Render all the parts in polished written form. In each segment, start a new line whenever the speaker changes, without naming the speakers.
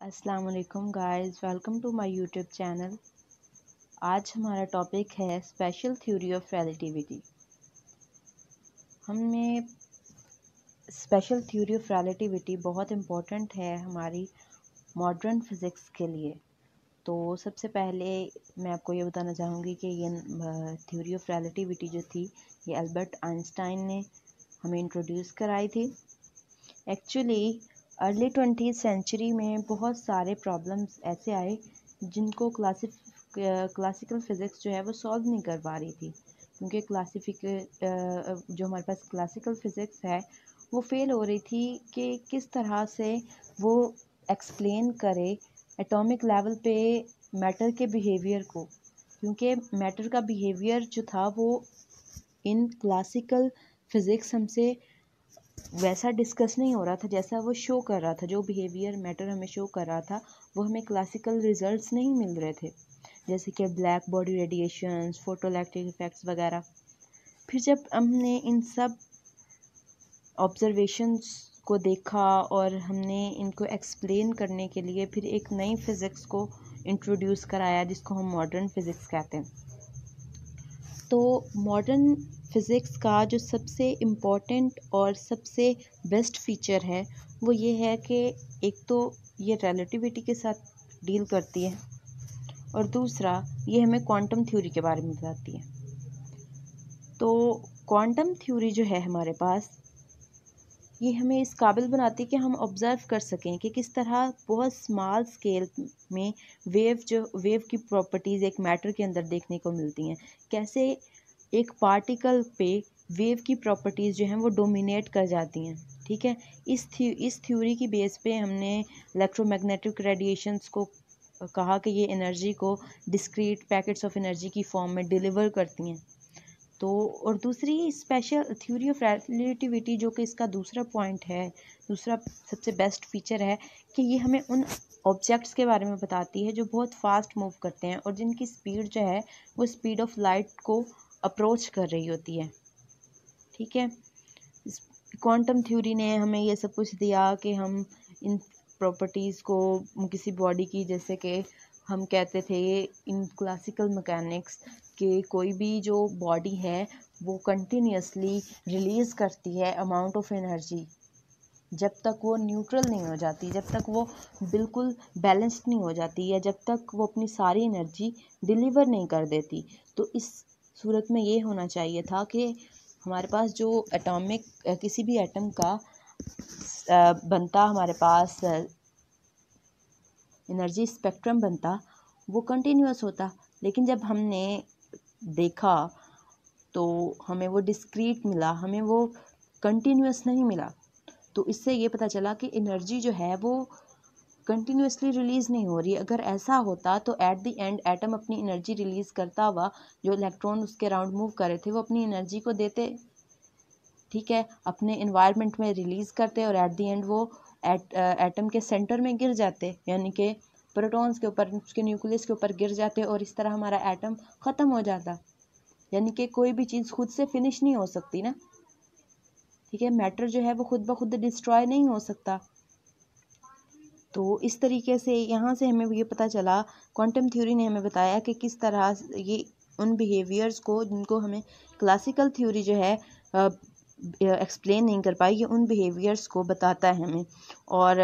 अस्सलाम वालेकुम guys, welcome to my YouTube channel. आज हमारा टॉपिक है स्पेशल थ्योरी ऑफ रिलेटिविटी। हमें स्पेशल थ्योरी ऑफ रिलेटिविटी बहुत इम्पोर्टेंट है हमारी मॉडर्न फिज़िक्स के लिए। तो सबसे पहले मैं आपको ये बताना चाहूँगी कि ये थ्योरी ऑफ रिलेटिविटी जो थी ये अल्बर्ट आइंस्टाइन ने हमें इंट्रोड्यूस कराई थी। एक्चुअली अर्ली 20th सेंचुरी में बहुत सारे प्रॉब्लम्स ऐसे आए जिनको क्लासिकल फ़िज़िक्स जो है वो सॉल्व नहीं कर पा रही थी, क्योंकि जो हमारे पास क्लासिकल फ़िज़िक्स है वो फेल हो रही थी कि किस तरह से वो एक्सप्लेन करे एटॉमिक लेवल पे मैटर के बिहेवियर को, क्योंकि मैटर का बिहेवियर जो था वो इन क्लासिकल फ़िज़िक्स हमसे वैसा डिस्कस नहीं हो रहा था जैसा वो शो कर रहा था। जो बिहेवियर मैटर हमें शो कर रहा था वो हमें क्लासिकल रिजल्ट्स नहीं मिल रहे थे, जैसे कि black body radiations, photoelectric effects वगैरह। फिर जब हमने इन सब ऑब्जर्वेशंस को देखा और हमने इनको एक्सप्लेन करने के लिए फिर एक नई फ़िज़िक्स को इंट्रोड्यूस कराया जिसको हम मॉडर्न फ़िज़िक्स कहते हैं। तो मॉडर्न फ़िज़िक्स का जो सबसे इम्पोर्टेंट और सबसे बेस्ट फीचर है वो ये है कि एक तो ये रिलेटिविटी के साथ डील करती है और दूसरा ये हमें क्वांटम थ्योरी के बारे में बताती है। तो क्वांटम थ्योरी जो है हमारे पास ये हमें इस काबिल बनाती है कि हम ऑब्ज़र्व कर सकें कि किस तरह बहुत स्मॉल स्केल में वेव की प्रॉपर्टीज़ एक मैटर के अंदर देखने को मिलती हैं, कैसे एक पार्टिकल पे वेव की प्रॉपर्टीज़ जो हैं वो डोमिनेट कर जाती हैं। ठीक है, इस थ्योरी की बेस पे हमने इलेक्ट्रोमैग्नेटिक रेडिएशंस को कहा कि ये एनर्जी को डिस्क्रीट पैकेट्स ऑफ एनर्जी की फॉर्म में डिलीवर करती हैं। तो और दूसरी स्पेशल थ्योरी ऑफ रिलेटिविटी जो कि इसका दूसरा पॉइंट है, दूसरा सबसे बेस्ट फीचर है कि ये हमें उन ऑब्जेक्ट्स के बारे में बताती है जो बहुत फास्ट मूव करते हैं और जिनकी स्पीड जो है वो स्पीड ऑफ लाइट को अप्रोच कर रही होती है। ठीक है, क्वांटम थ्योरी ने हमें ये सब कुछ दिया कि हम इन प्रॉपर्टीज़ को किसी बॉडी की, जैसे कि हम कहते थे इन क्लासिकल मैकेनिक्स कि कोई भी जो बॉडी है वो कंटिन्यूसली रिलीज़ करती है अमाउंट ऑफ एनर्जी जब तक वो न्यूट्रल नहीं हो जाती, जब तक वो बिल्कुल बैलेंस्ड नहीं हो जाती, या जब तक वो अपनी सारी एनर्जी डिलीवर नहीं कर देती। तो इस सूरत में ये होना चाहिए था कि हमारे पास जो एटॉमिक किसी भी एटम का बनता, हमारे पास एनर्जी स्पेक्ट्रम बनता, वो कंटिन्यूस होता। लेकिन जब हमने देखा तो हमें वो डिस्क्रीट मिला, हमें वो कंटिन्यूस नहीं मिला। तो इससे ये पता चला कि एनर्जी जो है वो कंटिन्यूसली रिलीज़ नहीं हो रही। अगर ऐसा होता तो एट द एंड एटम अपनी एनर्जी रिलीज़ करता हुआ जो इलेक्ट्रॉन उसके अराउंड मूव कर रहे थे वो अपनी एनर्जी को देते, ठीक है, अपने इन्वायरमेंट में रिलीज़ करते और एट द एंड वो एटम के सेंटर में गिर जाते, यानी कि प्रोटॉन्स के ऊपर, उसके न्यूक्लियस के ऊपर गिर जाते और इस तरह हमारा एटम ख़त्म हो जाता। यानी कि कोई भी चीज़ खुद से फिनिश नहीं हो सकती ना। ठीक है, मैटर जो है वो खुद ब खुद डिस्ट्रॉय नहीं हो सकता। तो इस तरीके से यहाँ से हमें ये पता चला, क्वांटम थ्योरी ने हमें बताया कि किस तरह ये उन बिहेवियर्स को जिनको हमें क्लासिकल थ्योरी जो है एक्सप्लेन नहीं कर पाई, ये उन बिहेवियर्स को बताता है हमें। और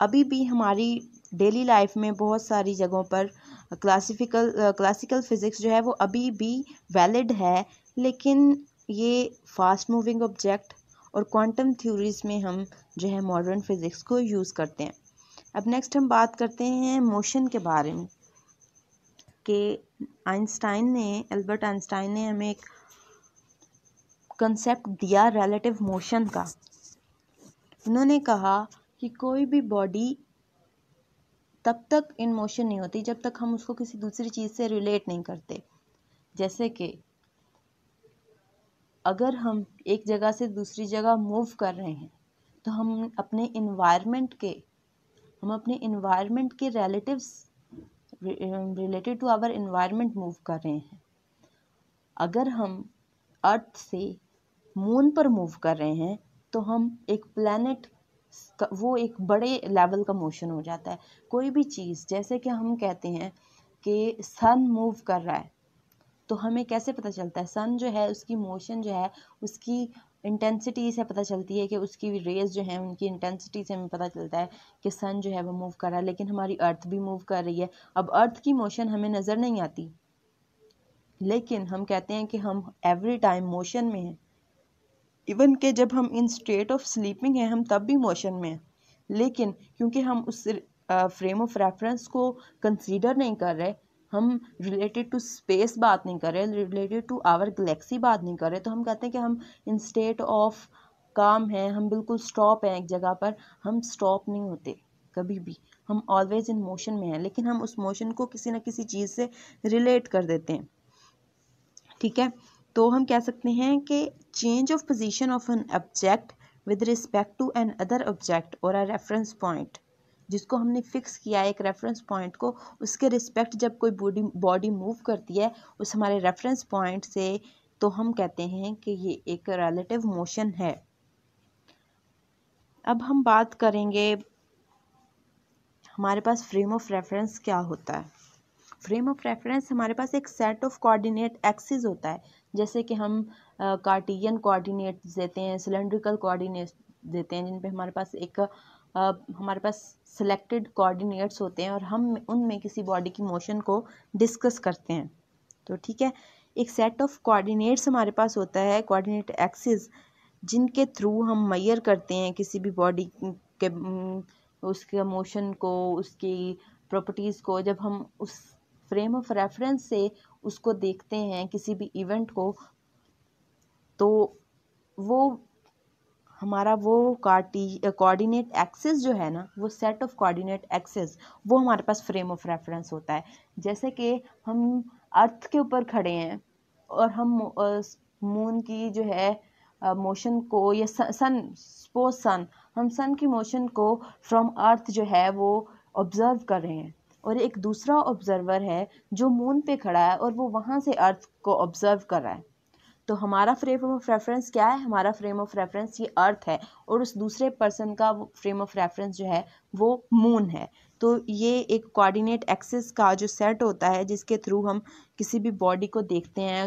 अभी भी हमारी डेली लाइफ में बहुत सारी जगहों पर क्लासिकल फ़िज़िक्स जो है वो अभी भी वैलिड है, लेकिन ये फास्ट मूविंग ऑब्जेक्ट और क्वांटम थ्योरीज़ में हम जो है मॉडर्न फिज़िक्स को यूज़ करते हैं। अब नेक्स्ट हम बात करते हैं मोशन के बारे में कि अल्बर्ट आइंस्टाइन ने हमें एक कंसेप्ट दिया रिलेटिव मोशन का। उन्होंने कहा कि कोई भी बॉडी तब तक इन मोशन नहीं होती जब तक हम उसको किसी दूसरी चीज़ से रिलेट नहीं करते। जैसे कि अगर हम एक जगह से दूसरी जगह मूव कर रहे हैं तो हम अपने इन्वायरमेंट के related to our environment move कर रहे हैं। अगर हम अर्थ से मून पर मूव कर रहे हैं तो हम एक प्लैनेट वो एक बड़े लेवल का मोशन हो जाता है। कोई भी चीज़, जैसे कि हम कहते हैं कि सन मूव कर रहा है, तो हमें कैसे पता चलता है? सन जो है उसकी मोशन जो है उसकी इंटेंसिटी से पता चलती है, कि उसकी रेज जो है उनकी इंटेंसिटी से हमें पता चलता है कि सन जो है वो मूव कर रहा है। लेकिन हमारी अर्थ भी मूव कर रही है। अब अर्थ की मोशन हमें नज़र नहीं आती, लेकिन हम कहते हैं कि हम एवरी टाइम मोशन में हैं। इवन कि जब हम इन स्टेट ऑफ स्लीपिंग हैं हम तब भी मोशन में हैं, लेकिन क्योंकि हम उस फ्रेम ऑफ रेफरेंस को कंसीडर नहीं कर रहे, हम रिलेटेड टू स्पेस बात नहीं कर रहे, रिलेटेड टू आवर गैलेक्सी बात नहीं कर रहे, तो हम कहते हैं कि हम इन स्टेट ऑफ काम हैं, हम बिल्कुल स्टॉप हैं एक जगह पर। हम स्टॉप नहीं होते कभी भी, हम ऑलवेज इन मोशन में हैं, लेकिन हम उस मोशन को किसी न किसी चीज़ से रिलेट कर देते हैं। ठीक है, तो हम कह सकते हैं कि change of position of an object with respect to an other object और अ रेफरेंस पॉइंट, जिसको हमने फिक्स किया है एक रेफरेंस पॉइंट को, उसके रिस्पेक्ट जब कोई बॉडी मूव करती है उस हमारे रेफरेंस पॉइंट से, तो हम कहते हैं कि ये एक रिलेटिव मोशन है। अब हम बात करेंगे हमारे पास फ्रेम ऑफ रेफरेंस क्या होता है। फ्रेम ऑफ रेफरेंस हमारे पास एक सेट ऑफ कोऑर्डिनेट एक्सिस होता है, जैसे कि हम कार्टेशियन कोऑर्डिनेट्स देते हैं, सिलेंड्रिकल कोऑर्डिनेट्स देते हैं, जिन पे हमारे पास हमारे पास सिलेक्टेड कोऑर्डिनेट्स होते हैं और हम उनमें किसी बॉडी की मोशन को डिस्कस करते हैं। तो ठीक है, एक सेट ऑफ कोऑर्डिनेट्स हमारे पास होता है, कोऑर्डिनेट एक्सिस, जिनके थ्रू हम मेजर करते हैं किसी भी बॉडी के उसके मोशन को, उसकी प्रॉपर्टीज़ को। जब हम उस फ्रेम ऑफ रेफरेंस से उसको देखते हैं किसी भी इवेंट को, तो वो हमारा वो कोऑर्डिनेट एक्सिस जो है ना, वो सेट ऑफ कोऑर्डिनेट एक्सिस, वो हमारे पास फ्रेम ऑफ रेफरेंस होता है। जैसे कि हम अर्थ के ऊपर खड़े हैं और हम मून की जो है मोशन को, या सपोज हम सन की मोशन को फ्रॉम अर्थ जो है वो ऑब्जर्व कर रहे हैं, और एक दूसरा ऑब्जर्वर है जो मून पे खड़ा है और वो वहाँ से अर्थ को ऑब्जर्व कर रहा है। तो हमारा फ्रेम ऑफ रेफरेंस क्या है? हमारा फ्रेम ऑफ रेफरेंस ये अर्थ है, और उस दूसरे पर्सन का फ्रेम ऑफ रेफरेंस जो है वो मून है। तो ये एक कोऑर्डिनेट एक्सिस का जो सेट होता है, जिसके थ्रू हम किसी भी बॉडी को देखते हैं,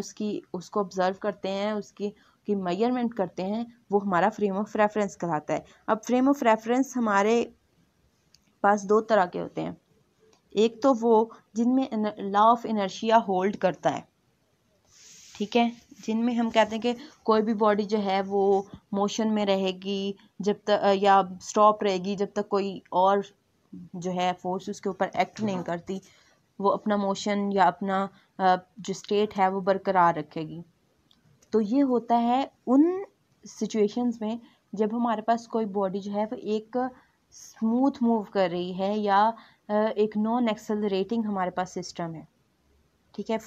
उसको ऑब्जर्व करते हैं, उसकी मेजरमेंट करते हैं, वो हमारा फ्रेम ऑफ रेफरेंस कहलाता है। अब फ्रेम ऑफ रेफरेंस हमारे पास दो तरह के होते हैं। एक तो वो जिनमें लॉ ऑफ इनर्शिया होल्ड करता है, ठीक है, जिनमें हम कहते हैं कि कोई भी बॉडी जो है वो मोशन में रहेगी जब तक, या स्टॉप रहेगी जब तक कोई और जो है फोर्स उसके ऊपर एक्ट नहीं करती, वो अपना मोशन या अपना जो स्टेट है वो बरकरार रखेगी। तो ये होता है उन सिचुएशंस में जब हमारे पास कोई बॉडी जो है वो एक स्मूथ मूव कर रही है, या एक नॉन एक्सेलरेटिंग हमारे पास सिस्टम है। ठीक है,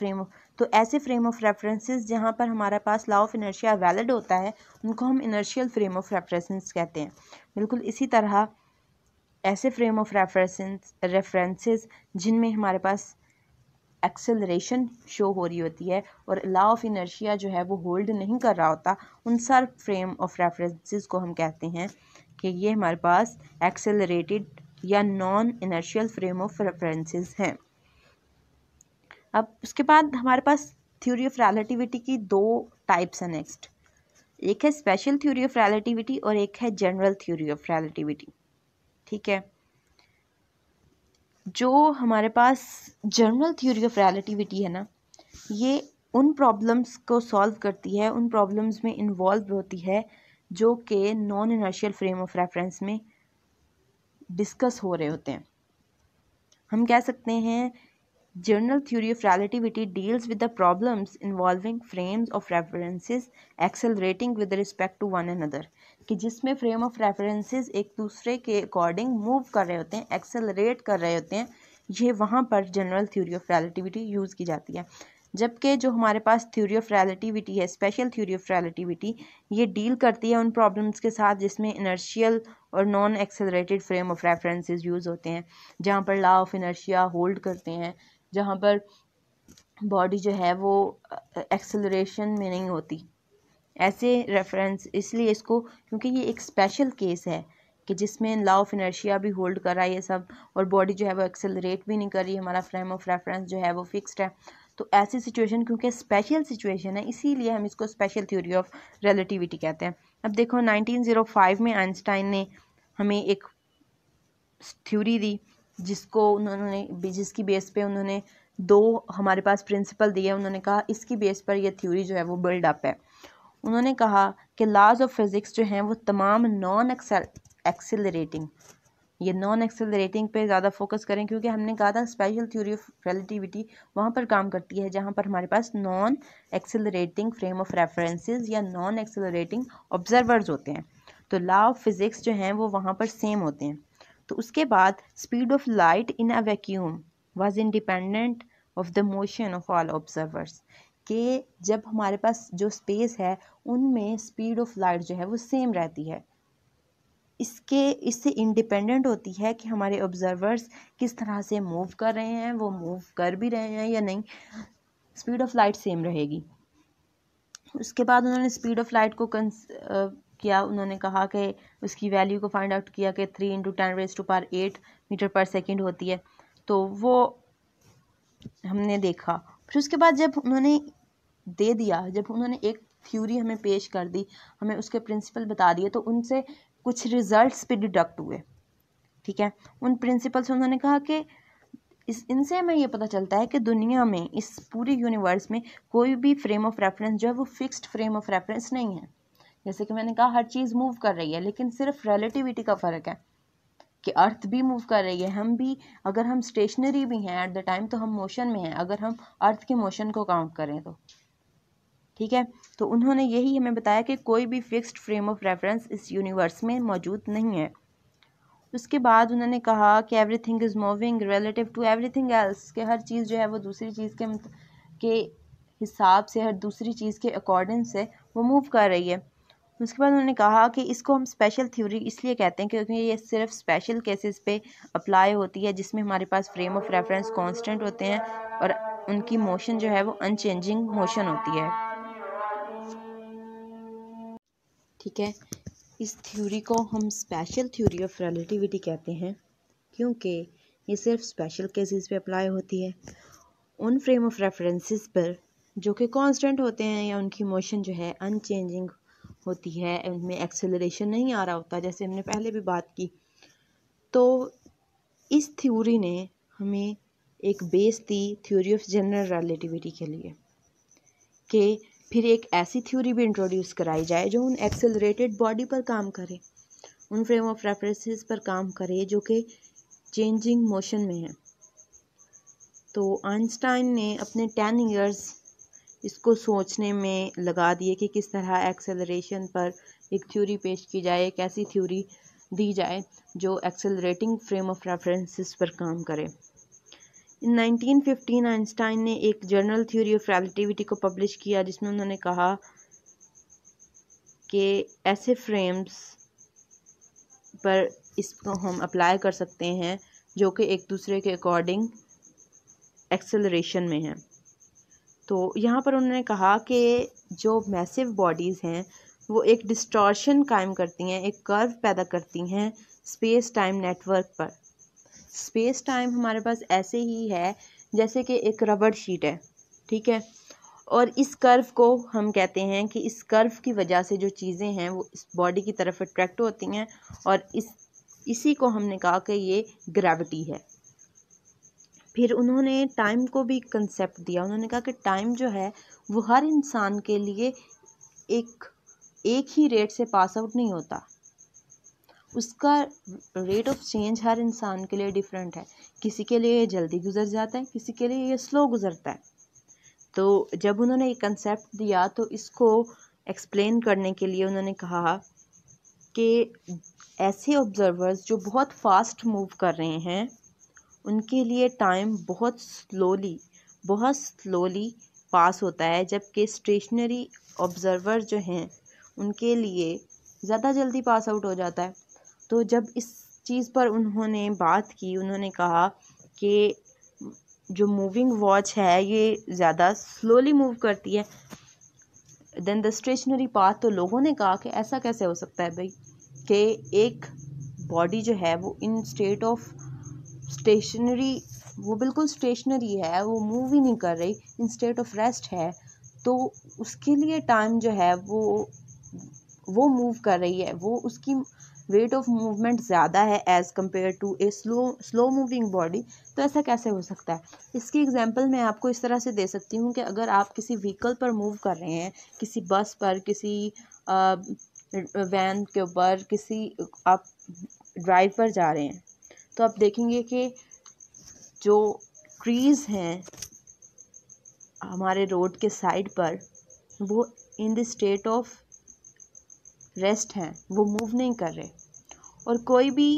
तो ऐसे फ्रेम ऑफ रेफरेंसेस जहाँ पर हमारे पास लॉ ऑफ इनर्शिया वैलिड होता है, उनको हम इनर्शियल फ्रेम ऑफ रेफरेंसेस कहते हैं। बिल्कुल इसी तरह ऐसे फ्रेम ऑफ रेफरेंसेस जिनमें हमारे पास एक्सेलरेशन शो हो रही होती है और लॉ ऑफ इनर्शिया जो है वो होल्ड नहीं कर रहा होता, उन सब फ्रेम ऑफ रेफरेंसेस को हम कहते हैं कि ये हमारे पास एक्सेलरेटेड या non inertial frame of references हैं। अब उसके बाद हमारे पास थ्योरी ऑफ रिलेटिविटी की दो टाइप्स हैं नेक्स्ट। एक है स्पेशल थ्योरी ऑफ रिलेटिविटी और एक है जनरल थ्योरी ऑफ रिलेटिविटी। ठीक है, जो हमारे पास जनरल थ्योरी ऑफ रिलेटिविटी है ना, ये उन प्रॉब्लम्स को सॉल्व करती है, उन प्रॉब्लम्स में इन्वॉल्व होती है जो कि non inertial frame of reference में डिस्कस हो रहे होते हैं। हम कह सकते हैं General theory of relativity deals with the problems involving frames of references accelerating with respect to one another, कि जिसमें frame of references एक दूसरे के according move कर रहे होते हैं, accelerate कर रहे होते हैं, ये वहाँ पर general theory of relativity use की जाती है। जबकि जो हमारे पास theory of relativity है, special theory of relativity, ये डील करती है उन प्रॉब्लम्स के साथ जिसमें inertial और non accelerated frame of references use होते हैं, जहाँ पर लॉ ऑफ इनर्शिया होल्ड करते हैं, जहाँ पर बॉडी जो है वो एक्सेलरेशन में नहीं होती। ऐसे रेफरेंस, इसलिए इसको, क्योंकि ये एक स्पेशल केस है, कि जिसमें लॉ ऑफ इनर्शिया भी होल्ड कर रहा है ये सब, और बॉडी जो है वो एक्सेलरेट भी नहीं कर रही, हमारा फ्रेम ऑफ रेफरेंस जो है वो फिक्स्ड है। तो ऐसी सिचुएशन क्योंकि स्पेशल सिचुएशन है, इसीलिए हम इसको स्पेशल थ्योरी ऑफ रिलेटिविटी कहते हैं। अब देखो 1905 में आइंस्टाइन ने हमें एक थ्योरी दी जिसकी बेस पे उन्होंने दो हमारे पास प्रिंसिपल दिए। उन्होंने कहा इसकी बेस पर यह थ्योरी जो है वो बिल्ड अप है। उन्होंने कहा कि लॉज ऑफ फिज़िक्स जो हैं वो तमाम नॉन एक्सेलरेटिंग, ये नॉन एक्सेलरेटिंग पे ज़्यादा फोकस करें, क्योंकि हमने कहा था स्पेशल थ्योरी ऑफ रिलेटिविटी वहाँ पर काम करती है जहाँ पर हमारे पास non accelerating frame of references या नॉन एक्सेलरेटिंग ऑब्जर्वर्स होते हैं। तो लॉ ऑफ फिज़िक्स जो हैं वो वहाँ पर सेम होते हैं। तो उसके बाद speed of light in a vacuum was independent of the motion of all observers, कि जब हमारे पास जो स्पेस है उनमें स्पीड ऑफ लाइट जो है वो सेम रहती है, इससे इंडिपेंडेंट होती है कि हमारे ऑब्जर्वर्स किस तरह से मूव कर रहे हैं, वो मूव कर भी रहे हैं या नहीं, स्पीड ऑफ लाइट सेम रहेगी। उसके बाद उन्होंने स्पीड ऑफ लाइट को किया, उन्होंने कहा कि उसकी वैल्यू को फाइंड आउट किया कि 3 × 10⁸ मीटर पर सेकेंड होती है। तो वो हमने देखा। फिर उसके बाद जब उन्होंने दे दिया, जब उन्होंने एक थ्योरी हमें पेश कर दी, हमें उसके प्रिंसिपल बता दिए, तो उनसे कुछ रिजल्ट्स पे डिडक्ट हुए। ठीक है, उन प्रिंसिपल से उन्होंने कहा कि इनसे हमें ये पता चलता है कि दुनिया में, इस पूरी यूनिवर्स में कोई भी फ्रेम ऑफ रेफरेंस जो है वो फिक्स्ड फ्रेम ऑफ रेफरेंस नहीं है। जैसे कि मैंने कहा हर चीज़ मूव कर रही है, लेकिन सिर्फ रिलेटिविटी का फ़र्क है कि अर्थ भी मूव कर रही है, हम भी, अगर हम स्टेशनरी भी हैं एट द टाइम तो हम मोशन में हैं, अगर हम अर्थ के मोशन को काउंट करें तो। ठीक है, तो उन्होंने यही हमें बताया कि कोई भी फिक्स्ड फ्रेम ऑफ रेफरेंस इस यूनिवर्स में मौजूद नहीं है। उसके बाद उन्होंने कहा कि everything is moving relative to everything else, कि हर चीज़ जो है वो दूसरी चीज़ के हिसाब से, हर दूसरी चीज़ के अकॉर्डिंग से वो मूव कर रही है। उसके बाद उन्होंने कहा कि इसको हम स्पेशल थ्योरी इसलिए कहते हैं क्योंकि ये सिर्फ स्पेशल केसेस पे अप्लाई होती है, जिसमें हमारे पास फ्रेम ऑफ रेफरेंस कांस्टेंट होते हैं और उनकी मोशन जो है वो अनचेंजिंग मोशन होती है। ठीक है, इस थ्योरी को हम स्पेशल थ्योरी ऑफ रिलेटिविटी कहते हैं क्योंकि ये सिर्फ स्पेशल केसेस पे अप्लाई होती है। उन फ्रेम ऑफ रेफरेंसेस पर जो कि कांस्टेंट होते हैं या उनकी मोशन जो है अनचेंजिंग होती है, उनमें एक्सेलरेशन नहीं आ रहा होता, जैसे हमने पहले भी बात की। तो इस थ्योरी ने हमें एक base the theory of general relativity के लिए, कि फिर एक ऐसी थ्योरी भी इंट्रोड्यूस कराई जाए जो उन एक्सेलरेटेड बॉडी पर काम करे, उन फ्रेम ऑफ रेफरेंसेस पर काम करे जो कि चेंजिंग मोशन में है। तो आइंस्टाइन ने अपने 10 ईयर्स इसको सोचने में लगा दिए कि किस तरह एक्सेलरेशन पर एक थ्योरी पेश की जाए, एक ऐसी थ्योरी दी जाए जो एक्सेलरेटिंग फ्रेम ऑफ रेफरेंसेस पर काम करे। इन 1915 आइंस्टाइन ने एक जर्नल थ्योरी ऑफ रिलेटिविटी को पब्लिश किया, जिसमें उन्होंने कहा कि ऐसे फ्रेम्स पर इसको हम अप्लाई कर सकते हैं जो कि एक दूसरे के अकॉर्डिंग एक्सेलरेशन में है। तो यहाँ पर उन्होंने कहा कि जो मैसिव बॉडीज़ हैं वो एक डिस्टॉर्शन कायम करती हैं, एक कर्व पैदा करती हैं स्पेस टाइम नेटवर्क पर। स्पेस टाइम हमारे पास ऐसे ही है जैसे कि एक रबड़ शीट है, ठीक है, और इस कर्व को हम कहते हैं कि इस कर्व की वजह से जो चीज़ें हैं वो इस बॉडी की तरफ अट्रैक्ट होती हैं, और इसी को हमने कहा कि ये ग्रेविटी है। फिर उन्होंने टाइम को भी कंसेप्ट दिया, उन्होंने कहा कि टाइम जो है वो हर इंसान के लिए एक ही रेट से पास आउट नहीं होता, उसका रेट ऑफ चेंज हर इंसान के लिए डिफरेंट है। किसी के लिए ये जल्दी गुजर जाता है, किसी के लिए ये स्लो गुजरता है। तो जब उन्होंने ये कंसेप्ट दिया तो इसको एक्सप्लेन करने के लिए उन्होंने कहा कि ऐसे ऑब्जर्वर्स जो बहुत फास्ट मूव कर रहे हैं उनके लिए टाइम बहुत स्लोली पास होता है, जबकि स्टेशनरी ऑब्जर्वर जो हैं उनके लिए ज़्यादा जल्दी पास आउट हो जाता है। तो जब इस चीज़ पर उन्होंने बात की, उन्होंने कहा कि जो मूविंग वॉच है ये ज़्यादा स्लोली मूव करती है देन द स्टेशनरी पाथ। तो लोगों ने कहा कि ऐसा कैसे हो सकता है भाई कि एक बॉडी जो है वो इन स्टेट ऑफ स्टेशनरी, वो बिल्कुल स्टेशनरी है, वो मूव ही नहीं कर रही, इन स्टेट ऑफ रेस्ट है, तो उसके लिए टाइम जो है वो मूव कर रही है, वो उसकी रेट ऑफ मूवमेंट ज़्यादा है as compare to a slow moving body. तो ऐसा कैसे हो सकता है? इसकी एग्जांपल मैं आपको इस तरह से दे सकती हूँ कि अगर आप किसी व्हीकल पर मूव कर रहे हैं, किसी बस पर, किसी वैन के ऊपर, किसी आप ड्राइव पर जा रहे हैं, तो आप देखेंगे कि जो ट्रीज़ हैं हमारे रोड के साइड पर, वो in the state of rest हैं, वो मूव नहीं कर रहे। और कोई भी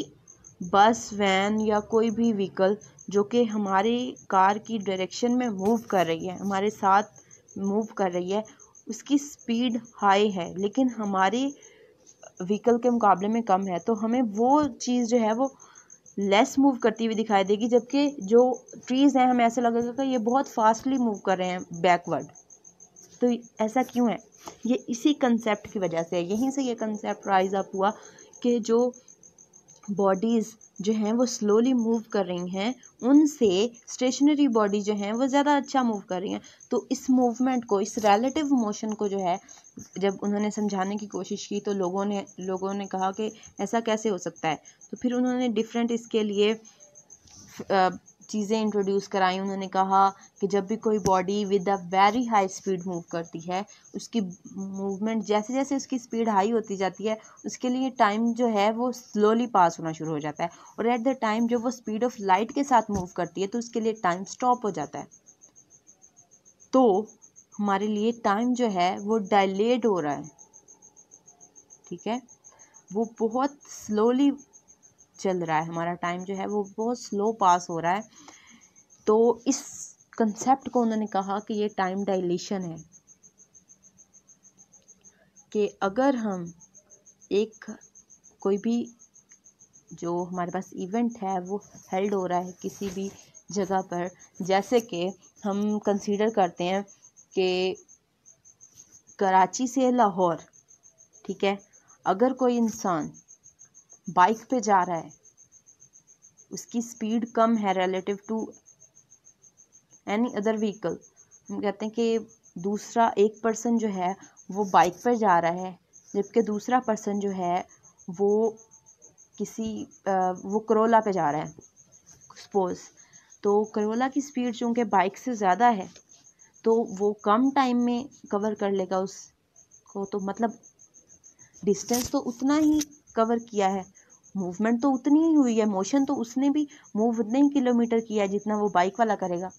बस, वैन या कोई भी व्हीकल जो कि हमारी कार की डायरेक्शन में मूव कर रही है, हमारे साथ मूव कर रही है, उसकी स्पीड हाई है लेकिन हमारी व्हीकल के मुकाबले में कम है, तो हमें वो चीज़ जो है वो लेस मूव करती हुई दिखाई देगी, जबकि जो ट्रीज़ हैं हमें ऐसा लगेगा कि ये बहुत फास्टली मूव कर रहे हैं बैकवर्ड। तो ऐसा क्यों है? ये इसी कंसेप्ट की वजह से है, यहीं से ये कंसेप्ट राइज अप हुआ कि जो बॉडीज़ जो हैं वो स्लोली मूव कर रही हैं, उनसे स्टेशनरी बॉडी जो हैं वो ज़्यादा अच्छा मूव कर रही हैं। तो इस मूवमेंट को, इस रिलेटिव मोशन को जो है, जब उन्होंने समझाने की कोशिश की तो लोगों ने कहा कि ऐसा कैसे हो सकता है। तो फिर उन्होंने डिफरेंट इसके लिए चीज़ें इंट्रोड्यूस कराई। उन्होंने कहा कि जब भी कोई body with a very high speed move करती है, उसकी मूवमेंट जैसे जैसे उसकी स्पीड हाई होती जाती है, उसके लिए टाइम जो है वो स्लोली पास होना शुरू हो जाता है, और एट द टाइम जब वो स्पीड ऑफ लाइट के साथ मूव करती है तो उसके लिए टाइम स्टॉप हो जाता है। तो हमारे लिए टाइम जो है वो डायलेट हो रहा है, ठीक है, वो बहुत स्लोली चल रहा है, हमारा टाइम जो है वो बहुत स्लो पास हो रहा है। तो इस कंसेप्ट को उन्होंने कहा कि ये टाइम डायलेशन है, कि अगर हम कोई भी जो हमारे पास इवेंट है वो हेल्ड हो रहा है किसी भी जगह पर, जैसे कि हम कंसीडर करते हैं कि कराची से लाहौर, ठीक है, अगर कोई इंसान बाइक पे जा रहा है, उसकी स्पीड कम है relative to any other vehicle, हम कहते हैं कि दूसरा एक पर्सन जो है वो बाइक पर जा रहा है, जबकि दूसरा पर्सन जो है वो वो करोला पे जा रहा है सपोज। तो करोला की स्पीड चूँकि बाइक से ज़्यादा है तो वो कम टाइम में कवर कर लेगा उसको, तो मतलब डिस्टेंस तो उतना ही कवर किया है, मूवमेंट तो उतनी ही हुई है, मोशन तो उसने भी मूव उतने ही किलोमीटर किया है जितना वो बाइक वाला करेगा।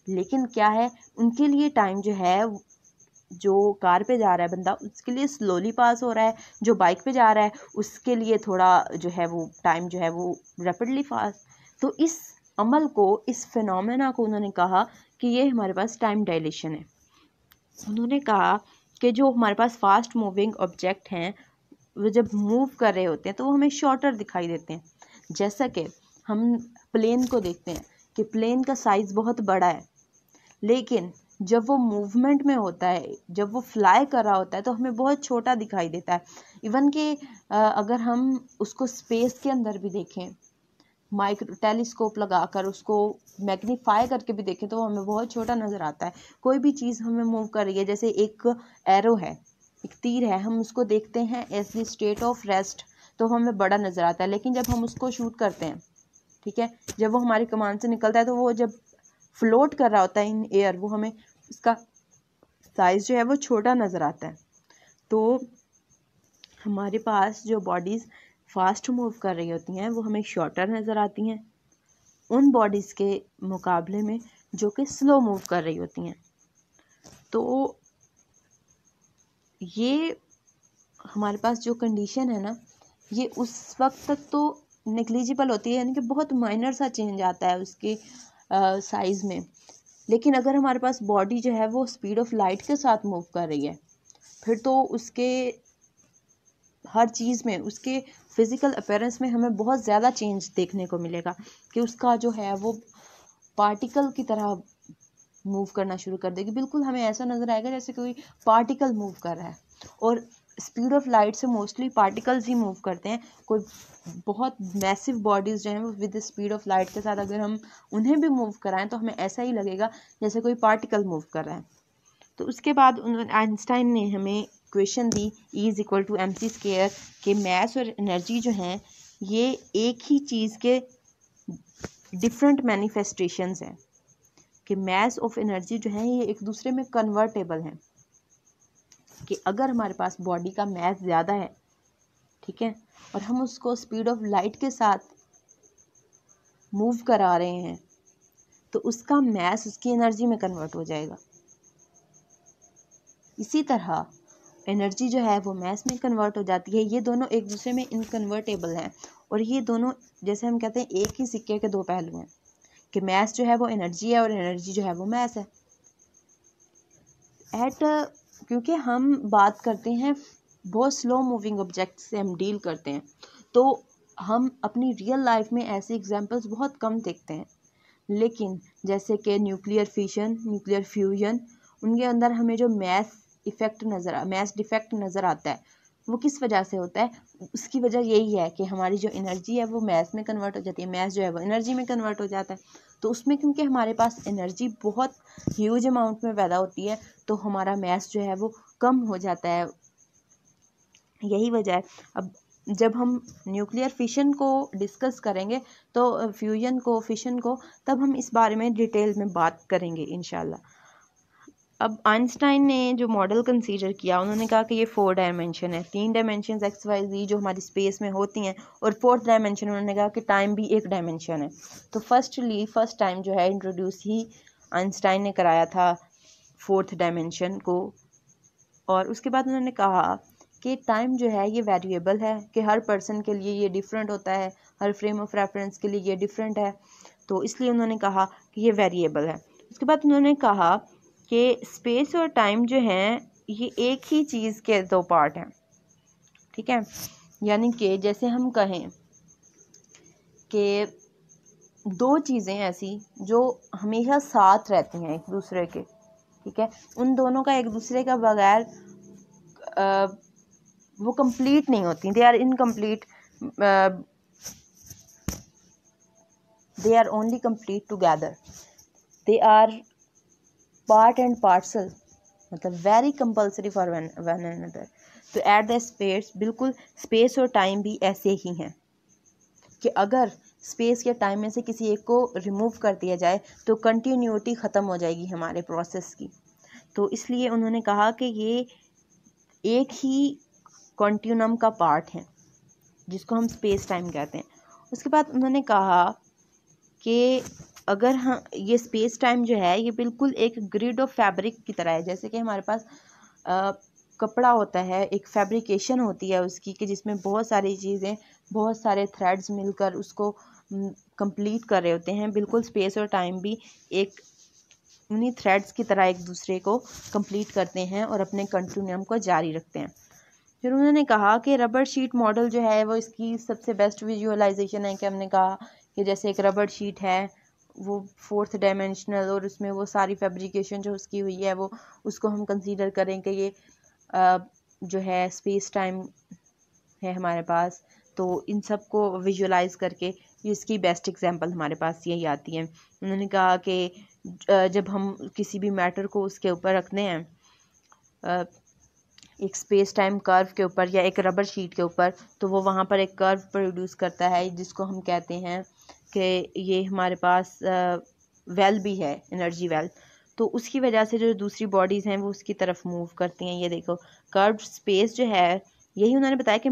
लेकिन क्या है, उनके लिए टाइम जो है, जो कार पे जा रहा है बंदा उसके लिए स्लोली पास हो रहा है, जो बाइक पे जा रहा है उसके लिए थोड़ा जो है वो टाइम जो है वो रैपिडली फास्ट। तो इस अमल को, इस फिनोमेना को उन्होंने कहा कि ये हमारे पास टाइम डायलेशन है। उन्होंने कहा कि जो हमारे पास फास्ट मूविंग ऑब्जेक्ट हैं वो जब मूव कर रहे होते हैं तो वो हमें शॉर्टर दिखाई देते हैं। जैसा कि हम प्लेन को देखते हैं कि प्लेन का साइज़ बहुत बड़ा है, लेकिन जब वो मूवमेंट में होता है, जब वो फ्लाई कर रहा होता है तो हमें बहुत छोटा दिखाई देता है। इवन कि अगर हम उसको स्पेस के अंदर भी देखें, माइक्रो टेलीस्कोप लगाकर उसको मैग्नीफाई करके भी देखें तो वो हमें बहुत छोटा नज़र आता है। कोई भी चीज़ हमें मूव कर रही है, जैसे एक एरो है, एक तीर है, हम उसको देखते हैं as the state of rest तो हमें बड़ा नज़र आता है, लेकिन जब हम उसको शूट करते हैं, ठीक है, जब वो हमारी कमान से निकलता है तो वो जब फ्लोट कर रहा होता है इन एयर, वो हमें उसका साइज़ जो है वो छोटा नज़र आता है। तो हमारे पास जो बॉडीज़ फास्ट मूव कर रही होती हैं वो हमें शॉर्टर नज़र आती हैं उन बॉडीज़ के मुकाबले में जो कि स्लो मूव कर रही होती हैं। तो ये हमारे पास जो कंडीशन है ना, ये उस वक्त तक तो नेग्लिजिबल होती है, यानी कि बहुत माइनर सा चेंज आता है उसके साइज़ में। लेकिन अगर हमारे पास बॉडी जो है वो स्पीड ऑफ लाइट के साथ मूव कर रही है, फिर तो उसके हर चीज़ में, उसके फिज़िकल अपीयरेंस में हमें बहुत ज़्यादा चेंज देखने को मिलेगा कि उसका जो है वो पार्टिकल की तरह मूव करना शुरू कर देगी। बिल्कुल हमें ऐसा नज़र आएगा जैसे कोई पार्टिकल मूव कर रहा है। और स्पीड ऑफ लाइट से मोस्टली पार्टिकल्स ही मूव करते हैं। कोई बहुत मैसिव बॉडीज़ जो हैं वो विद स्पीड ऑफ लाइट के साथ अगर हम उन्हें भी मूव कराएं तो हमें ऐसा ही लगेगा जैसे कोई पार्टिकल मूव कर रहा है। तो उसके बाद आइंस्टाइन ने हमें क्वेश्चन दी E=mc², कि मैस और एनर्जी जो हैं ये एक ही चीज़ के डिफरेंट मैनिफेस्टेशंस हैं, कि मैस ऑफ एनर्जी जो है ये एक दूसरे में कन्वर्टेबल हैं। कि अगर हमारे पास बॉडी का मैस ज़्यादा है, ठीक है, और हम उसको स्पीड ऑफ लाइट के साथ मूव करा रहे हैं तो उसका मैस उसकी एनर्जी में कन्वर्ट हो जाएगा। इसी तरह एनर्जी जो है वो मैस में कन्वर्ट हो जाती है। ये दोनों एक दूसरे में इनकन्वर्टेबल हैं और ये दोनों जैसे हम कहते हैं एक ही सिक्के के दो पहलू हैं, कि मैस जो है वो एनर्जी है और एनर्जी जो है वो मैस है। क्योंकि हम बात करते हैं बहुत स्लो मूविंग ऑब्जेक्ट से हम डील करते हैं, तो हम अपनी रियल लाइफ में ऐसे एग्जांपल्स बहुत कम देखते हैं। लेकिन जैसे कि न्यूक्लियर फिशन, न्यूक्लियर फ्यूजन, उनके अंदर हमें जो मैस डिफेक्ट नज़र आता है वो किस वजह से होता है? उसकी वजह यही है कि हमारी जो एनर्जी है वो मैस में कन्वर्ट हो जाती है, मैस जो है वो एनर्जी में कन्वर्ट हो जाता है। तो उसमें क्योंकि हमारे पास एनर्जी बहुत ह्यूज अमाउंट में पैदा होती है तो हमारा मैस जो है वो कम हो जाता है। यही वजह है। अब जब हम न्यूक्लियर फिशन को डिस्कस करेंगे तो फ्यूजन को, फिशन को, तब हम इस बारे में डिटेल में बात करेंगे इंशाल्लाह। अब आइंस्टाइन ने जो मॉडल कंसीडर किया, उन्होंने कहा कि ये 4 डायमेंशन है, 3 डायमेंशन XYZ जो हमारी स्पेस में होती हैं, और 4th डायमेंशन उन्होंने कहा कि टाइम भी एक डायमेंशन है। तो फर्स्ट टाइम जो है इंट्रोड्यूस ही आइंस्टाइन ने कराया था 4th डायमेंशन को। और उसके बाद उन्होंने कहा कि टाइम जो है ये वेरिएबल है, कि हर पर्सन के लिए ये डिफरेंट होता है, हर फ्रेम ऑफ रेफरेंस के लिए ये डिफरेंट है, तो इसलिए उन्होंने कहा कि ये वेरिएबल है। उसके बाद उन्होंने कहा कि स्पेस और टाइम जो हैं ये एक ही चीज़ के 2 पार्ट हैं, ठीक है। यानी कि जैसे हम कहें कि 2 चीज़ें ऐसी जो हमेशा साथ रहती हैं एक दूसरे के, ठीक है, उन दोनों का एक दूसरे का बगैर वो कंप्लीट नहीं होती, they are incomplete, they are only complete together, they are part and parcel, मतलब very compulsory for one another. तो एट द स्पेस, बिल्कुल स्पेस और टाइम भी ऐसे ही हैं कि अगर स्पेस या टाइम में से किसी एक को रिमूव कर दिया जाए तो कंटिन्यूटी ख़त्म हो जाएगी हमारे प्रोसेस की। तो इसलिए उन्होंने कहा कि ये एक ही कॉन्टिन्यूम का पार्ट है जिसको हम स्पेस टाइम कहते हैं। उसके बाद उन्होंने कहा कि अगर हम ये स्पेस टाइम जो है ये बिल्कुल एक ग्रिड ऑफ फैब्रिक की तरह है। जैसे कि हमारे पास कपड़ा होता है, एक फैब्रिकेशन होती है उसकी, कि जिसमें बहुत सारी चीज़ें, बहुत सारे थ्रेड्स मिलकर उसको कंप्लीट कर रहे होते हैं। बिल्कुल स्पेस और टाइम भी एक उन्हीं थ्रेड्स की तरह एक दूसरे को कंप्लीट करते हैं और अपने कंटिन्यूम को जारी रखते हैं। फिर उन्होंने कहा कि रबर शीट मॉडल जो है वो इसकी सबसे बेस्ट विजुअलाइजेशन है। कि हमने कहा कि जैसे एक रबर शीट है वो 4th डायमेंशनल, और उसमें वो सारी फैब्रिकेशन जो उसकी हुई है वो उसको हम कंसीडर करें कि ये जो है स्पेस टाइम है हमारे पास। तो इन सब को विजुअलाइज करके इसकी बेस्ट एग्जांपल हमारे पास यही आती है। उन्होंने कहा कि जब हम किसी भी मैटर को उसके ऊपर रखते हैं एक स्पेस टाइम कर्व के ऊपर या एक रबर शीट के ऊपर, तो वो वहाँ पर एक कर्व प्रोड्यूस करता है जिसको हम कहते हैं कि ये हमारे पास वेल भी है, एनर्जी वेल। तो उसकी वजह से जो दूसरी बॉडीज़ हैं वो उसकी तरफ मूव करती हैं। ये देखो कर्व स्पेस जो है, यही उन्होंने बताया कि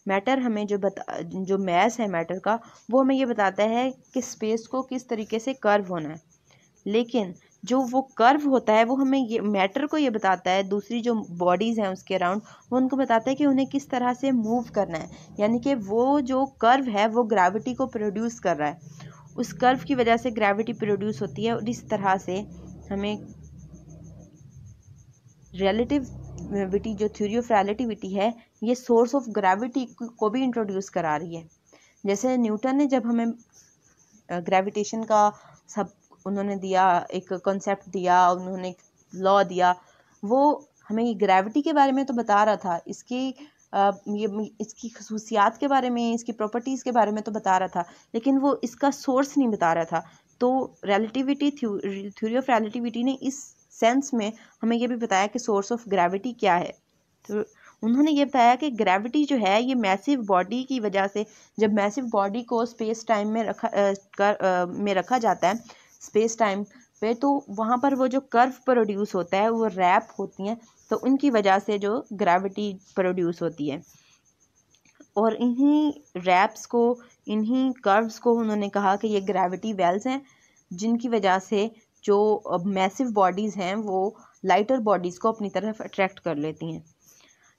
मैटर हमें जो मैस है मैटर का, वो हमें ये बताता है कि स्पेस को किस तरीके से कर्व होना है। लेकिन जो वो कर्व होता है वो हमें ये मैटर को ये बताता है, दूसरी जो बॉडीज़ हैं उसके अराउंड, वो उनको बताता है कि उन्हें किस तरह से मूव करना है। यानी कि वो जो कर्व है वो ग्रेविटी को प्रोड्यूस कर रहा है, उस कर्व की वजह से ग्रेविटी प्रोड्यूस होती है। और इस तरह से हमें रिलेटिविटी, जो थ्योरी ऑफ रिलेटिविटी है, ये सोर्स ऑफ ग्रेविटी को भी इंट्रोड्यूस करा रही है। जैसे न्यूटन ने जब हमें ग्रेविटेशन का सब उन्होंने दिया, एक कॉन्सेप्ट दिया, उन्होंने एक लॉ दिया, वो हमें ये ग्रेविटी के बारे में तो बता रहा था, इसकी खसूसियात के बारे में, इसकी प्रॉपर्टीज़ के बारे में तो बता रहा था, लेकिन वो इसका सोर्स नहीं बता रहा था। तो थ्योरी ऑफ रिलेटिविटी ने इस सेंस में हमें ये भी बताया कि सोर्स ऑफ ग्रेविटी क्या है। तो उन्होंने ये बताया कि ग्रेविटी जो है ये मैसिव बॉडी की वजह से, जब मैसिव बॉडी को स्पेस टाइम में रखा जाता है स्पेस टाइम पे, तो वहाँ पर वो जो कर्व प्रोड्यूस होता है वो रैप होती हैं, तो उनकी वजह से जो ग्रेविटी प्रोड्यूस होती है। और इन्हीं रैप्स को, इन्हीं कर्व्स को उन्होंने कहा कि ये ग्रेविटी वेल्स हैं, जिनकी वजह से जो मैसिव बॉडीज़ हैं वो लाइटर बॉडीज़ को अपनी तरफ अट्रैक्ट कर लेती हैं।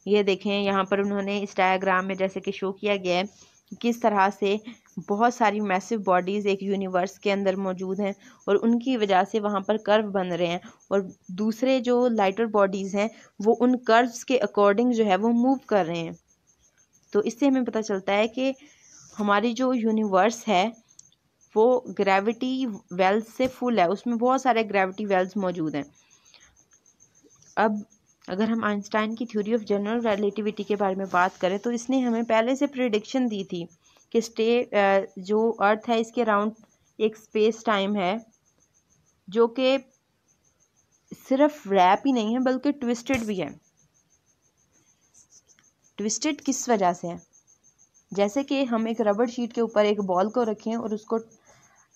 ये देखें यहाँ पर उन्होंने इस डायग्राम में जैसे कि शो किया गया है कि किस तरह से बहुत सारी मैसिव बॉडीज़ एक यूनिवर्स के अंदर मौजूद हैं और उनकी वजह से वहाँ पर कर्व बन रहे हैं, और दूसरे जो लाइटर बॉडीज़ हैं वो उन कर्व्स के अकॉर्डिंग जो है वो मूव कर रहे हैं। तो इससे हमें पता चलता है कि हमारी जो यूनिवर्स है वो ग्रेविटी वेल्स से फुल है, उसमें बहुत सारे ग्रेविटी वेल्स मौजूद हैं। अब अगर हम आइंस्टाइन की थ्योरी ऑफ जनरल रिलेटिविटी के बारे में बात करें तो इसने हमें पहले से प्रेडिक्शन दी थी कि जो अर्थ है इसके अराउंड एक स्पेस टाइम है जो कि सिर्फ रैप ही नहीं है बल्कि ट्विस्टेड भी है। ट्विस्टेड किस वजह से है? जैसे कि हम एक रबड़ शीट के ऊपर एक बॉल को रखें और उसको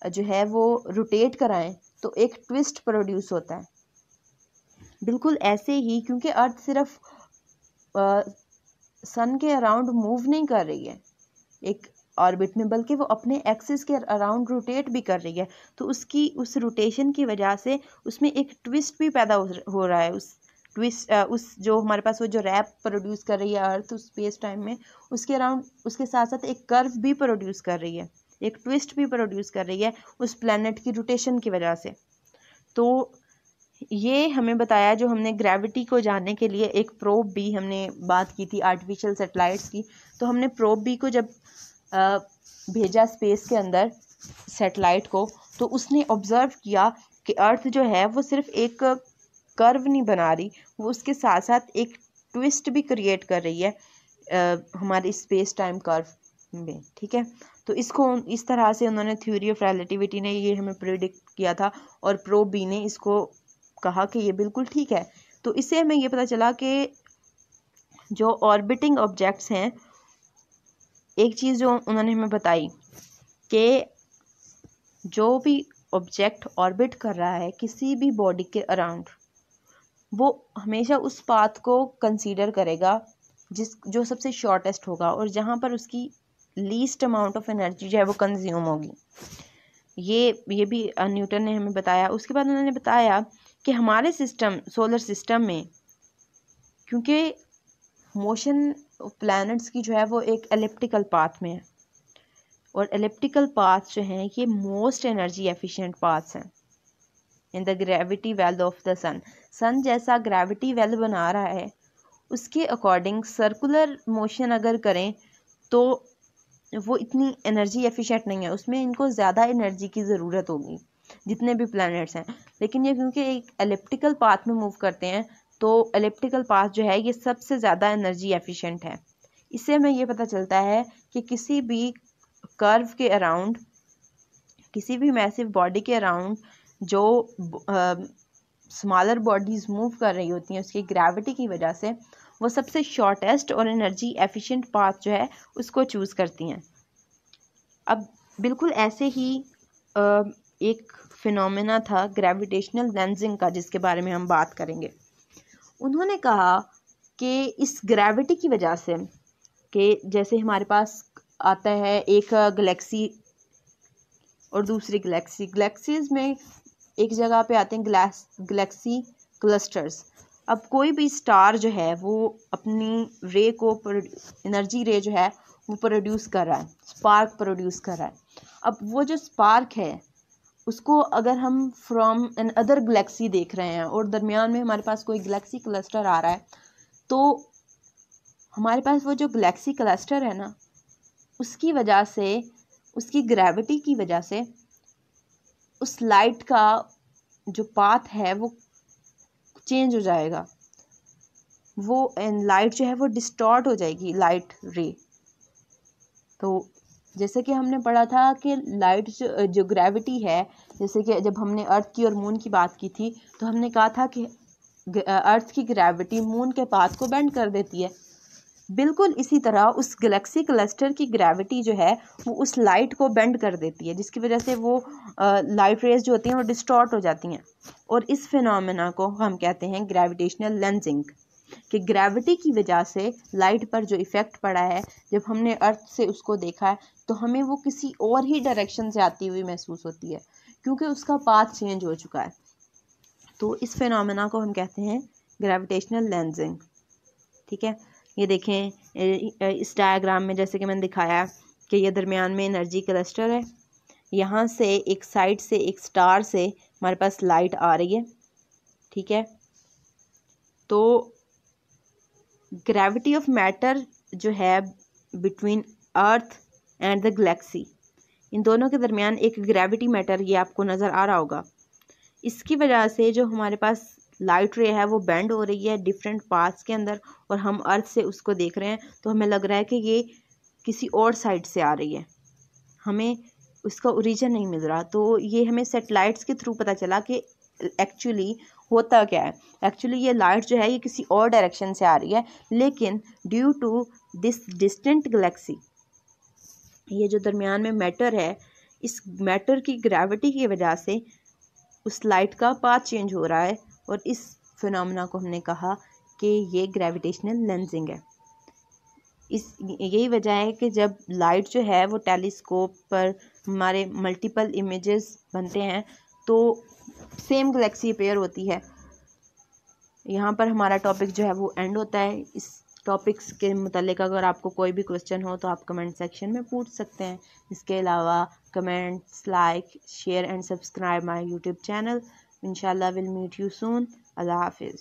जो है वो रोटेट कराएं तो एक ट्विस्ट प्रोड्यूस होता है। बिल्कुल ऐसे ही, क्योंकि अर्थ सिर्फ सन के अराउंड मूव नहीं कर रही है एक ऑर्बिट में, बल्कि वो अपने एक्सिस के अराउंड रोटेट भी कर रही है, तो उसकी उस रोटेशन की वजह से उसमें एक ट्विस्ट भी पैदा हो रहा है। उस जो हमारे पास वो जो रैप प्रोड्यूस कर रही है अर्थ उस स्पेस टाइम में, उसके अराउंड उसके साथ साथ एक कर्व भी प्रोड्यूस कर रही है, एक ट्विस्ट भी प्रोड्यूस कर रही है उस प्लैनेट की रोटेशन की वजह से। तो ये हमें बताया, जो हमने ग्रेविटी को जानने के लिए एक प्रोब भी हमने बात की थी आर्टिफिशियल सैटेलाइट्स की, तो हमने प्रोब भी को जब भेजा स्पेस के अंदर सैटेलाइट को, तो उसने ऑब्जर्व किया कि अर्थ जो है वो सिर्फ एक कर्व नहीं बना रही, वो उसके साथ साथ एक ट्विस्ट भी क्रिएट कर रही है हमारे स्पेस टाइम कर्व में। ठीक है, तो इसको इस तरह से उन्होंने थ्योरी ऑफ रिलेटिविटी ने ये हमें प्रेडिक्ट किया था और प्रोब बी ने इसको कहा कि ये बिल्कुल ठीक है। तो इससे हमें ये पता चला कि जो ऑर्बिटिंग ऑब्जेक्ट्स हैं, एक चीज़ जो उन्होंने हमें बताई कि जो भी ऑब्जेक्ट ऑर्बिट कर रहा है किसी भी बॉडी के अराउंड, वो हमेशा उस पाथ को कंसीडर करेगा जो सबसे शॉर्टेस्ट होगा और जहाँ पर उसकी लीस्ट अमाउंट ऑफ एनर्जी जो है वो कंज्यूम होगी। ये भी न्यूटन ने हमें बताया। उसके बाद उन्होंने बताया कि हमारे सोलर सिस्टम में, क्योंकि मोशन प्लैनेट्स की जो है वो एक एलिप्टिकल पाथ में है, और एलिप्टिकल पाथ जो हैं ये मोस्ट एनर्जी एफिशिएंट पाथ्स हैं in the gravity well of the sun जैसा ग्रेविटी वेल बना रहा है, उसके अकॉर्डिंग सर्कुलर मोशन अगर करें तो वो इतनी एनर्जी एफिशिएंट नहीं है, उसमें इनको ज़्यादा एनर्जी की ज़रूरत होगी जितने भी प्लैनेट्स हैं। लेकिन ये क्योंकि एक एलिप्टिकल पाथ में मूव करते हैं, तो एलिप्टिकल पाथ जो है ये सबसे ज़्यादा एनर्जी एफिशिएंट है। इससे हमें ये पता चलता है कि किसी भी कर्व के अराउंड, किसी भी मैसिव बॉडी के अराउंड जो स्मॉलर बॉडीज़ मूव कर रही होती हैं उसकी ग्रेविटी की वजह से वो सबसे शॉर्टेस्ट और एनर्जी एफिशिएंट पाथ जो है उसको चूज़ करती हैं। अब बिल्कुल ऐसे ही एक फिनोमेना था ग्रेविटेशनल लेंसिंग का, जिसके बारे में हम बात करेंगे। उन्होंने कहा कि इस ग्रेविटी की वजह से, कि जैसे हमारे पास आता है एक गैलेक्सी और दूसरी गैलेक्सीज में एक जगह पे आते हैं गैलेक्सी क्लस्टर्स। अब कोई भी स्टार जो है वो अपनी रे को, एनर्जी रे जो है वो प्रोड्यूस कर रहा है, स्पार्क प्रोड्यूस कर रहा है। अब वो जो स्पार्क है उसको अगर हम फ्रॉम एन अदर गैलेक्सी देख रहे हैं और दरमियान में हमारे पास कोई गैलेक्सी क्लस्टर आ रहा है, तो हमारे पास वो जो गैलेक्सी क्लस्टर है ना, उसकी वजह से, उसकी ग्रेविटी की वजह से उस लाइट का जो पाथ है वो चेंज हो जाएगा। वो लाइट जो है वो डिस्टॉर्ट हो जाएगी, लाइट रे। तो जैसे कि हमने पढ़ा था कि लाइट जो ग्रेविटी है, जैसे कि जब हमने अर्थ की और मून की बात की थी तो हमने कहा था कि अर्थ की ग्रेविटी मून के पाथ को बेंड कर देती है। बिल्कुल इसी तरह उस गैलेक्सी क्लस्टर की ग्रेविटी जो है वो उस लाइट को बेंड कर देती है, जिसकी वजह से वो लाइट रेज जो होती हैं वो डिस्टॉर्ट हो जाती हैं। और इस फिनोमेना को हम कहते हैं ग्रेविटेशनल लेंसिंग, कि ग्रेविटी की वजह से लाइट पर जो इफ़ेक्ट पड़ा है, जब हमने अर्थ से उसको देखा है तो हमें वो किसी और ही डायरेक्शन से आती हुई महसूस होती है, क्योंकि उसका पाथ चेंज हो चुका है। तो इस फिनोमेना को हम कहते हैं ग्रेविटेशनल लेंसिंग। ठीक है, ये देखें इस डायग्राम में जैसे कि मैंने दिखाया कि ये दरमियान में एनर्जी क्लस्टर है, यहाँ से एक साइड से एक स्टार से हमारे पास लाइट आ रही है। ठीक है, तो ग्रेविटी ऑफ मैटर जो है between earth and the galaxy, इन दोनों के दरमियान एक ग्रेविटी मैटर, ये आपको नज़र आ रहा होगा। इसकी वजह से जो हमारे पास लाइट रे है वो बेंड हो रही है डिफरेंट पाथ्स के अंदर, और हम अर्थ से उसको देख रहे हैं तो हमें लग रहा है कि ये किसी और साइड से आ रही है, हमें उसका ओरिजिन नहीं मिल रहा। तो ये हमें सैटेलाइट्स के थ्रू पता चला कि एक्चुअली होता क्या है। एक्चुअली ये लाइट जो है ये किसी और डायरेक्शन से आ रही है, लेकिन due to this distant galaxy, ये जो दरमियान में मैटर है, इस मैटर की ग्रेविटी की वजह से उस लाइट का पाथ चेंज हो रहा है, और इस फिनोमेना को हमने कहा कि ये ग्रेविटेशनल लेंसिंग है। यही वजह है कि जब लाइट जो है वो टेलीस्कोप पर हमारे मल्टीपल इमेजेस बनते हैं तो सेम गैलेक्सी अपीयर होती है। यहाँ पर हमारा टॉपिक जो है वो एंड होता है। इस टॉपिक्स के मुतालिक अगर आपको कोई भी क्वेश्चन हो तो आप कमेंट सेक्शन में पूछ सकते हैं। इसके अलावा comments, like, share and subscribe my YouTube channel. इंशाल्लाह विल मीट यू सून। अल्लाह हाफिज़।